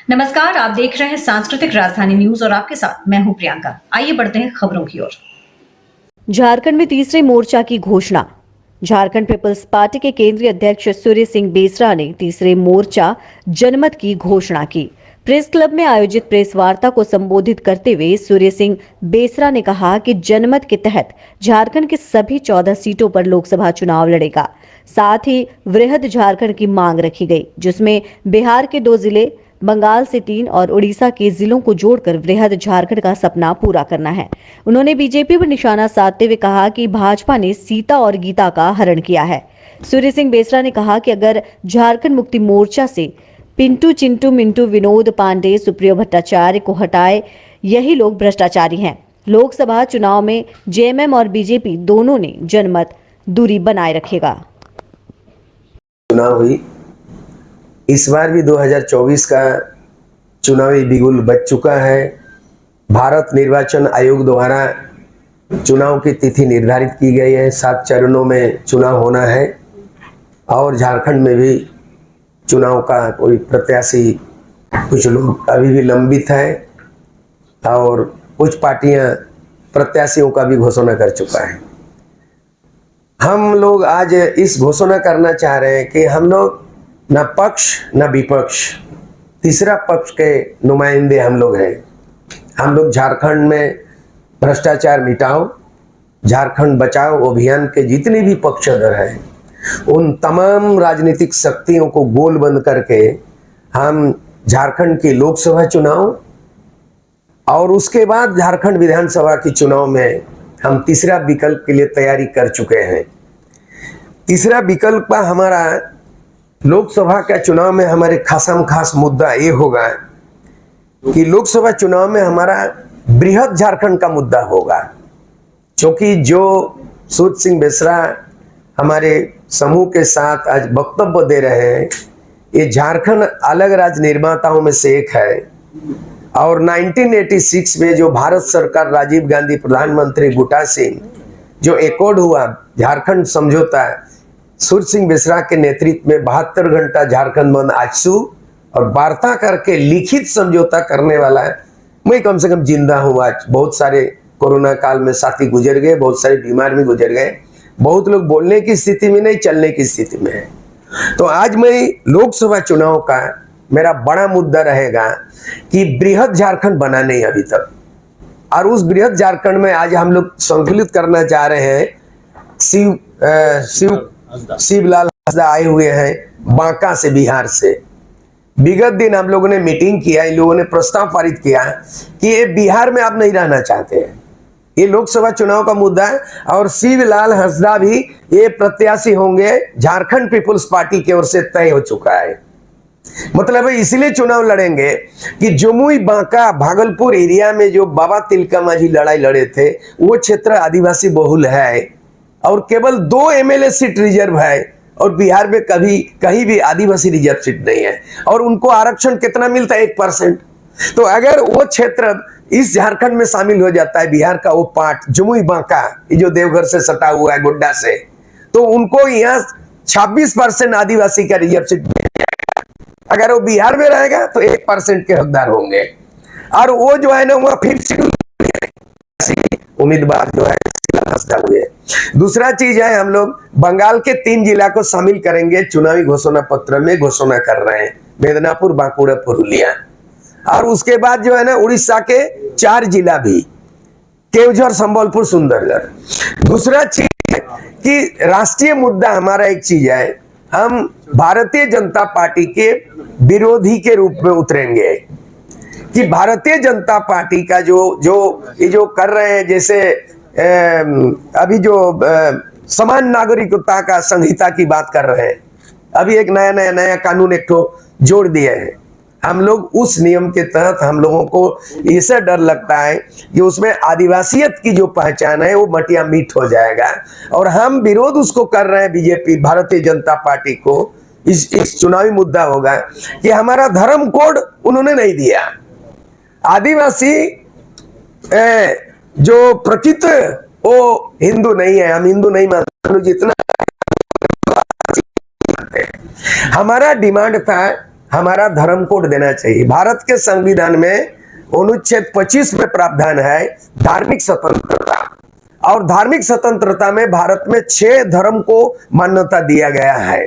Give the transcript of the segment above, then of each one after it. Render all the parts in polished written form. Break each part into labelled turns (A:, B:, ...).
A: नमस्कार, आप देख रहे हैं सांस्कृतिक राजधानी न्यूज और आपके साथ मैं हूं प्रियंका। आइए बढ़ते हैं खबरों की ओर।
B: झारखंड में तीसरे मोर्चा की घोषणा। झारखंड पीपल्स पार्टी के केंद्रीय अध्यक्ष सूर्य सिंह बेसरा ने तीसरे मोर्चा जनमत की घोषणा की। प्रेस क्लब में आयोजित प्रेस वार्ता को संबोधित करते हुए सूर्य सिंह बेसरा ने कहा कि जनमत के तहत झारखंड के सभी 14 सीटों पर लोकसभा चुनाव लड़ेगा। साथ ही वृहद झारखंड की मांग रखी गई, जिसमें बिहार के 2 जिले, बंगाल से 3 और उड़ीसा के जिलों को जोड़कर वृहद झारखंड का सपना पूरा करना है। उन्होंने बीजेपी पर निशाना साधते हुए कहा कि भाजपा ने सीता और गीता का हरण किया है। सूर्य सिंह बेसरा ने कहा कि अगर झारखंड मुक्ति मोर्चा से पिंटू, चिंटू, मिंटू, विनोद पांडे, सुप्रियो भट्टाचार्य को हटाए, यही लोग भ्रष्टाचारी हैं। लोकसभा चुनाव में जेएमएम और बीजेपी दोनों ने जनमत दूरी बनाए रखेगा।
C: चुनाव हुई, इस बार भी 2024 का चुनावी बिगुल बज चुका है। भारत निर्वाचन आयोग द्वारा चुनाव की तिथि निर्धारित की गई है। 7 चरणों में चुनाव होना है और झारखंड में भी चुनाव का कोई प्रत्याशी, कुछ लोग अभी भी लंबित है और कुछ पार्टियां प्रत्याशियों का भी घोषणा कर चुका है। हम लोग आज इस घोषणा करना चाह रहे हैं कि हम लोग न पक्ष न विपक्ष, तीसरा पक्ष के नुमाइंदे हम लोग हैं। हम लोग झारखंड में भ्रष्टाचार मिटाओ, झारखंड बचाओ अभियान के जितने भी पक्षधर हैं, उन तमाम राजनीतिक शक्तियों को गोलबंद करके हम झारखंड के लोकसभा चुनाव और उसके बाद झारखंड विधानसभा के चुनाव में हम तीसरा विकल्प के लिए तैयारी कर चुके हैं। तीसरा विकल्प हमारा लोकसभा का चुनाव में हमारे खासम खास मुद्दा ये होगा कि लोकसभा चुनाव में हमारा बृहद झारखंड का मुद्दा होगा, क्योंकि जो सूर्य सिंह बेसरा हमारे समूह के साथ आज वक्तव्य दे रहे हैं, ये झारखंड अलग राज्य निर्माताओं में से एक है। और 1986 में जो भारत सरकार, राजीव गांधी प्रधानमंत्री, बूटा सिंह, जो एकॉर्ड हुआ झारखंड समझौता, सूर्य सिंह बेसरा के नेतृत्व में 72 घंटा झारखंड बंद आजसू और वार्ता करके लिखित समझौता करने वाला है। मैं कम से कम जिंदा हूँ आज। बहुत सारे कोरोना काल में साथी गुजर गए, बहुत सारे बीमार भी गुजर गए, बहुत लोग बोलने की स्थिति में नहीं, चलने की स्थिति में है। तो आज मैं लोकसभा चुनाव का मेरा बड़ा मुद्दा रहेगा कि बृहद झारखंड बना नहीं अभी तक, और उस बृहद झारखंड में आज हम लोग संकलित करना चाह रहे हैं। शिवलाल हंसदा आए हुए हैं बांका से, बिहार से। विगत दिन हम लोगों ने मीटिंग किया, इन लोगों ने प्रस्ताव पारित किया कि ये बिहार में आप नहीं रहना चाहते हैं, ये लोकसभा चुनाव का मुद्दा है और शिवलाल हंसदा भी ये प्रत्याशी होंगे, झारखंड पीपुल्स पार्टी की ओर से तय हो चुका है। मतलब है इसलिए चुनाव लड़ेंगे कि जमुई, बांका, भागलपुर एरिया में जो बाबा तिलका मांझी लड़ाई लड़े थे, वो क्षेत्र आदिवासी बहुल है और केवल 2 एमएलए सीट रिजर्व है और बिहार में कहीं भी आदिवासी रिजर्व सीट नहीं है और उनको आरक्षण कितना मिलता है? 1%। तो अगर वो क्षेत्र इस झारखंड में शामिल हो जाता है, बिहार का वो पार्ट जमुई बांका, जो देवघर से सटा हुआ है, गोड्डा से, तो उनको यहाँ 26% आदिवासी का रिजर्व सीट। अगर वो बिहार में रहेगा तो 1% के हकदार होंगे और वो जो है ना, वहां फिर उम्मीदवार जो है हुए। दूसरा चीज है, हम लोग बंगाल के 3 जिला को शामिल करेंगे, चुनावी घोषणा पत्र में घोषणा कर रहे हैं, मेदिनीपुर, बांकुड़ा, पुरुलिया। और उसके बाद जो है ना, उड़ीसा के 4 जिला भी, केवझर, संबलपुर, सुंदरगढ़। दूसरा चीज है कि राष्ट्रीय मुद्दा हमारा एक चीज है, हम भारतीय जनता पार्टी के विरोधी के रूप में उतरेंगे कि भारतीय जनता पार्टी का जो कर रहे हैं, जैसे अभी जो समान नागरिकता का संहिता की बात कर रहे हैं, अभी एक नया कानून एक ठो जोड़ दिए हैं। हम लोग उस नियम के तहत हम लोगों को ऐसा डर लगता है कि उसमें आदिवासियत की जो पहचान है वो मटिया मीठ हो जाएगा और हम विरोध उसको कर रहे हैं। बीजेपी, भारतीय जनता पार्टी को इस चुनावी मुद्दा होगा कि हमारा धर्म कोड उन्होंने नहीं दिया। आदिवासी जो प्रकृत वो हिंदू नहीं है, हम हिंदू नहीं मानते। जितना हमारा डिमांड था हमारा धर्म कोड देना चाहिए। भारत के संविधान में अनुच्छेद 25 में प्रावधान है धार्मिक स्वतंत्रता, और धार्मिक स्वतंत्रता में भारत में 6 धर्म को मान्यता दिया गया है।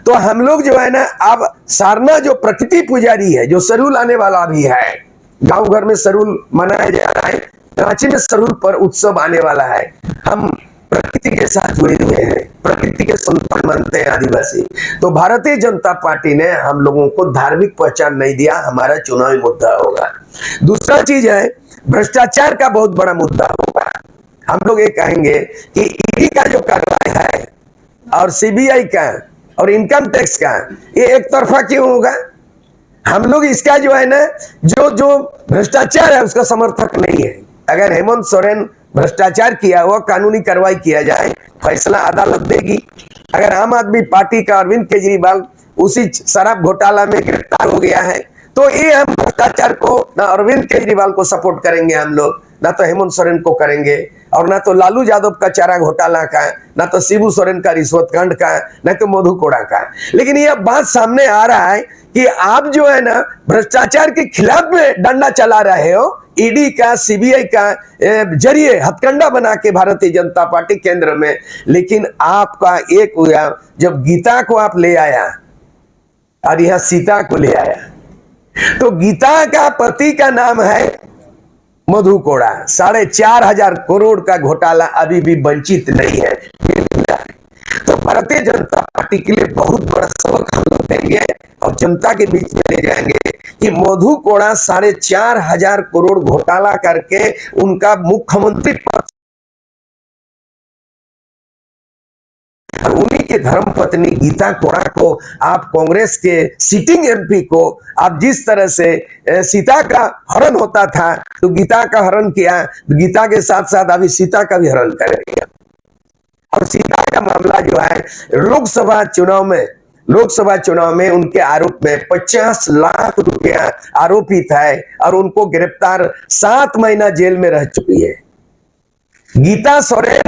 C: तो हम लोग जो है ना, अब सारना जो प्रकृति पुजारी है, जो सरूल आने वाला भी है, गांव घर में सरूल मनाया जा रहा है, रांची में सरूल पर उत्सव आने वाला है। हम प्रकृति के साथ जुड़े हुए हैं, प्रकृति के संतान मानते हैं आदिवासी। तो भारतीय जनता पार्टी ने हम लोगों को धार्मिक पहचान नहीं दिया, हमारा चुनावी मुद्दा होगा। दूसरा चीज है भ्रष्टाचार का बहुत बड़ा मुद्दा होगा। हम लोग ये कहेंगे कि ईडी का जो कार्रवाई है और सीबीआई का और इनकम टैक्स का, ये एक तरफा क्यों होगा? हम लोग इसका जो है ना, जो भ्रष्टाचार है उसका समर्थक नहीं है। अगर हेमंत सोरेन भ्रष्टाचार किया हुआ, कानूनी कार्रवाई किया जाए, फैसला अदालत देगी। अगर आम आदमी पार्टी का अरविंद केजरीवाल उसी शराब घोटाला में गिरफ्तार हो गया है, तो ये हम भ्रष्टाचार को, ना अरविंद केजरीवाल को सपोर्ट करेंगे हम लोग, ना तो हेमंत सोरेन को करेंगे, और ना तो लालू यादव का चारा घोटाला का, ना तो शिबू सोरेन का रिश्वत कांड का, ना तो मधु कोड़ा का। लेकिन यह बात सामने आ रहा है कि आप जो है ना भ्रष्टाचार के खिलाफ में डंडा चला रहे हो, ईडी का, सीबीआई का जरिए हथकंडा बना के भारतीय जनता पार्टी केंद्र में। लेकिन आपका एक हुआ जब गीता को आप ले आया और यह सीता को ले आया, तो गीता का पति का नाम है मधु कोड़ा। 4,500 करोड़ का घोटाला अभी भी वंचित नहीं है। तो भारतीय जनता पार्टी के लिए बहुत बड़ा सबक हम लोग देंगे और जनता के बीच में ले जाएंगे कि मधु कोड़ा 4,500 करोड़ घोटाला करके उनका मुख्यमंत्री पद, और उन्हीं के धर्मपत्नी गीता कोड़ा को आप कांग्रेस के सिटिंग एमपी को आप जिस तरह से सीता का हरण होता था तो गीता का हरण किया, गीता के साथ साथ अभी सीता का भी हरण करेंगे। और सीता का मामला जो है लोकसभा चुनाव में उनके आरोप में 50 लाख रुपया आरोपित है और उनको गिरफ्तार 7 महीना जेल में रह चुकी है। गीता सोरेन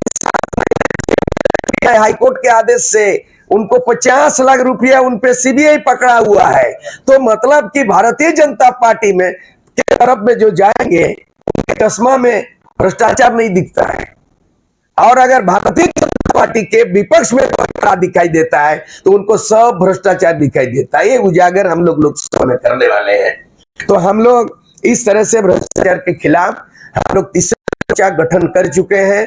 C: हाईकोर्ट के आदेश से उनको 50 लाख रुपया उन पे सीबीआई पकड़ा हुआ है। तो मतलब कि भारतीय जनता पार्टी में के तरफ में जो जाएंगे उनके चश्मा में भ्रष्टाचार नहीं दिखता है, और अगर भारतीय जनता पार्टी के विपक्ष में भ्रष्टाचार दिखाई देता है तो उनको सब भ्रष्टाचार दिखाई देता है। ये उजागर हम लोग लोकसभा में करने वाले हैं। तो हम लोग इस तरह से भ्रष्टाचार के खिलाफ हम लोग तीसरा मोर्चा गठन कर चुके हैं।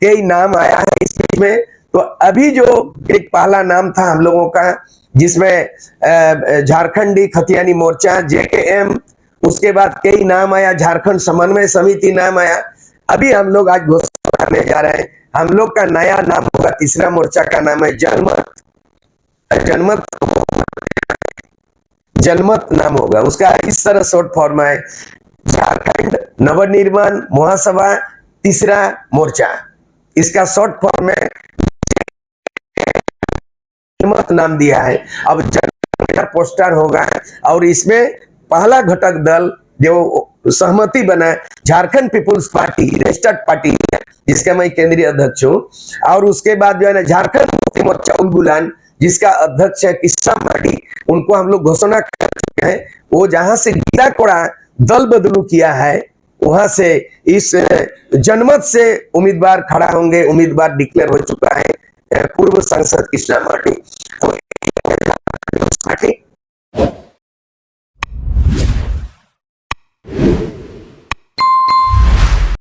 C: कई नाम आया है इस बीच में, तो अभी जो एक पहला नाम था हम लोगों का, जिसमें झारखंडी खतियानी मोर्चा, जेकेएम, उसके बाद कई नाम आया, झारखंड समन्वय समिति नाम आया। अभी हम लोग आज घोषणा करने जा रहे हैं, हम लोग का नया नाम होगा, तीसरा मोर्चा का नाम है जनमत नाम होगा। उसका इस तरह शॉर्ट फॉर्म है झारखंड नवनिर्माण महासभा तीसरा मोर्चा। इसका शॉर्ट फॉर्म में जनमत नाम दिया है। अब जनमत पोस्टर होगा और इसमें पहला घटक दल जो सहमति बना Jharkhand people's party registered party है, जिसका मैं केंद्रीय अध्यक्ष हूँ, और उसके बाद जो है ना झारखंड मुक्ति मोर्चा उलगुलान, जिसका अध्यक्ष है किस्सा मार्डी, उनको हम लोग घोषणा कर चुके हैं। वो जहां से गीता कोड़ा दल बदलू किया है वहां से इस जनमत से उम्मीदवार खड़ा होंगे। उम्मीदवार डिक्लेयर हो चुका है पूर्व सांसद कृष्णा मार्डी।